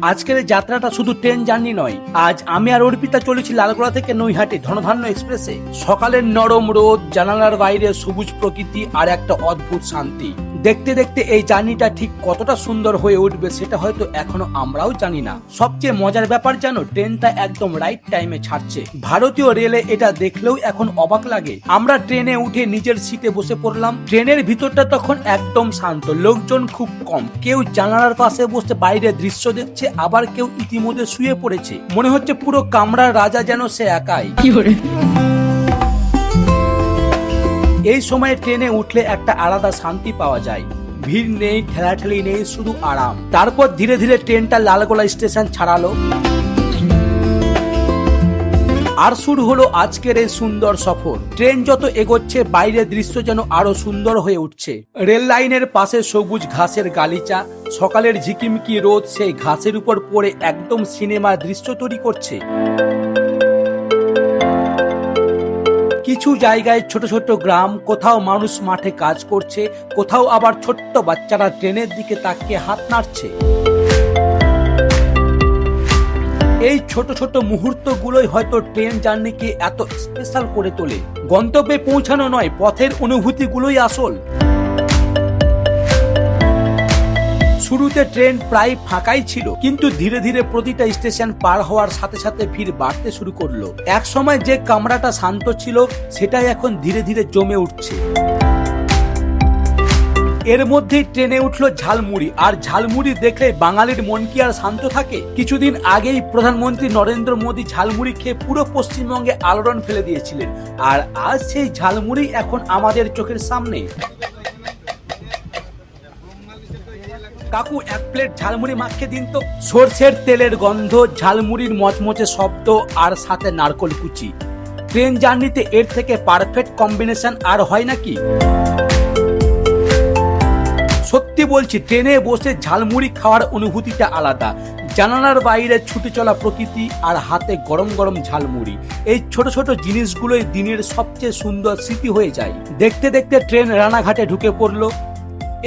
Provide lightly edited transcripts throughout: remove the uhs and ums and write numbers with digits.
আজকের এই যাত্রাটা শুধু ট্রেন জার্নি নয়। আজ আমি আর অর্পিতা চলেছি লালগোলা থেকে নৈহাটি ধনধান্য এক্সপ্রেসে। সকালের নরম রোদ, জানালার বাইরে সবুজ প্রকৃতি আর একটা অদ্ভুত শান্তি। দেখতে দেখতে এই জার্নিটা ঠিক কতটা সুন্দর হয়ে উঠবে সেটা হয়তো এখনো আমরাও জানি না। সবচেয়ে মজার ব্যাপার জানো, ট্রেনটা একদম রাইট টাইমে ছাড়ছে। ভারতীয় রেলে এটা দেখলেও এখন অবাক লাগে। আমরা ট্রেনে উঠে নিজের সিটে বসে পড়লাম। ট্রেনের ভিতরটা তখন একদম শান্ত, লোকজন খুব কম। কেউ জানালার পাশে বসে বাইরের দৃশ্য দেখছে, আবার কেউ ইতিমধ্যে শুয়ে পড়েছে। মনে হচ্ছে পুরো কামরার রাজা যেন সে একাই। এই সময় ট্রেনে উঠলে একটা আলাদা শান্তি পাওয়া যায়। ভিড় নেই, ঠেলাঠেলি নেই, শুধু আরাম। তারপর ধীরে ধীরে ট্রেনটা লালগোলা স্টেশন ছাড়ালো আর শুরু হলো আজকের এই সুন্দর সফর। ট্রেন যত এগোচ্ছে বাইরের দৃশ্য যেন আরো সুন্দর হয়ে উঠছে। রেল লাইনের পাশে সবুজ ঘাসের গালিচা, সকালের ঝিকিমিকি রোদ সেই ঘাসের উপর পড়ে একদম সিনেমার দৃশ্য তৈরি করছে। কিছু জায়গায় ছোট ছোট গ্রাম, কোথাও মানুষ মাঠে কাজ করছে, কোথাও আবার ছোট্ট বাচ্চারা ট্রেনের দিকে তাকিয়ে হাত নাড়ছে। এই ছোট ছোট মুহূর্তগুলোই হয়তো ট্রেন জার্নিকে এত স্পেশাল করে তোলে। গন্তব্যে পৌঁছানো নয়, পথের অনুভূতিগুলোই আসল। শুরুতে ট্রেন প্রায় ফাঁকাই ছিল, কিন্তু ধীরে ধীরে প্রতিটা স্টেশন পার হওয়ার সাথে সাথে ভিড় বাড়তে শুরু করলো। এক সময় যে কামরাটা শান্ত ছিল সেটাই এখন ধীরে ধীরে জমে উঠছে। এর মধ্যেই ট্রেনে উঠলো ঝালমুড়ি, আর ঝালমুড়ি দেখলে বাঙালির মন কি আর শান্ত থাকে? কিছুদিন আগেই প্রধানমন্ত্রী নরেন্দ্র মোদী ঝালমুড়ি খেয়ে পুরো পশ্চিমবঙ্গে আলোড়ন ফেলে দিয়েছিলেন, আর আজ সেই ঝালমুড়ি এখন আমাদের চোখের সামনে। কাকু, এক প্লেট ঝালমুড়ি মাখিয়ে দিন তো। সরষের তেলের গন্ধ, ঝালমুড়ির মচমচে শব্দ আর সাথে নারকল কুচি। ট্রেন জার্নিতে এর থেকে পারফেক্ট কম্বিনেশন আর হয় নাকি? সত্যি বলছি, ট্রেনে বসে ঝালমুড়ি খাওয়ার অনুভূতিটা আলাদা। জানালার বাইরে ছুটে চলা প্রকৃতি আর হাতে গরম গরম ঝালমুড়ি, এই ছোট ছোট জিনিসগুলোই দিনের সবচেয়ে সুন্দর স্মৃতি হয়ে যায়। দেখতে দেখতে ট্রেন রানাঘাটে ঢুকে পড়লো।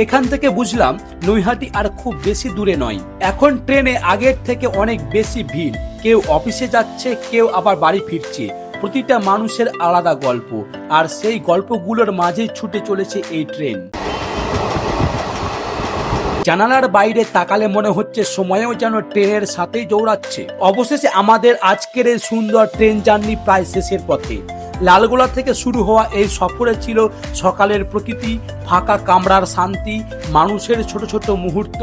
এখান থেকে বুঝলাম নৈহাটি আর খুব বেশি দূরে নয়। এখন ট্রেনে আগের থেকে অনেক বেশি ভিড়। কেউ অফিসে যাচ্ছে, কেউ আবার বাড়ি ফিরছে। প্রতিটা মানুষের আলাদা গল্প, আর সেই গল্পগুলোর মাঝেই ছুটে চলেছে এই ট্রেন। জানালার বাইরে তাকালে মনে হচ্ছে সময়ও যেন ট্রেনের সাথেই দৌড়াচ্ছে। অবশেষে আমাদের আজকের এই সুন্দর ট্রেন জার্নি প্রায় শেষের পথে। লালগোলা থেকে শুরু হওয়া এই সফরে ছিল সকালের প্রকৃতি, ফাঁকা কামরার শান্তি, মানুষের ছোট ছোট মুহূর্ত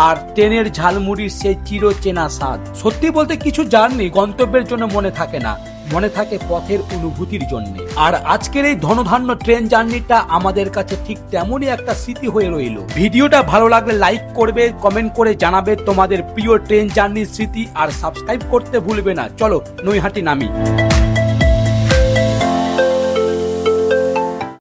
আর ট্রেনের ঝালমুড়ির সেই চিরচেনা স্বাদ। সত্যি বলতে কিছু জার্নি গন্তব্যের জন্য মনে থাকে না, মনে থাকে পথের অনুভূতির জন্য। আর আজকের এই ধনধান্য ট্রেন জার্নিটা আমাদের কাছে ঠিক তেমনই একটা স্মৃতি হয়ে রইল। ভিডিওটা ভালো লাগলে লাইক করবে, কমেন্ট করে জানাবে তোমাদের প্রিয় ট্রেন জার্নির স্মৃতি, আর সাবস্ক্রাইব করতে ভুলবে না। চলো নৈহাটি নামি।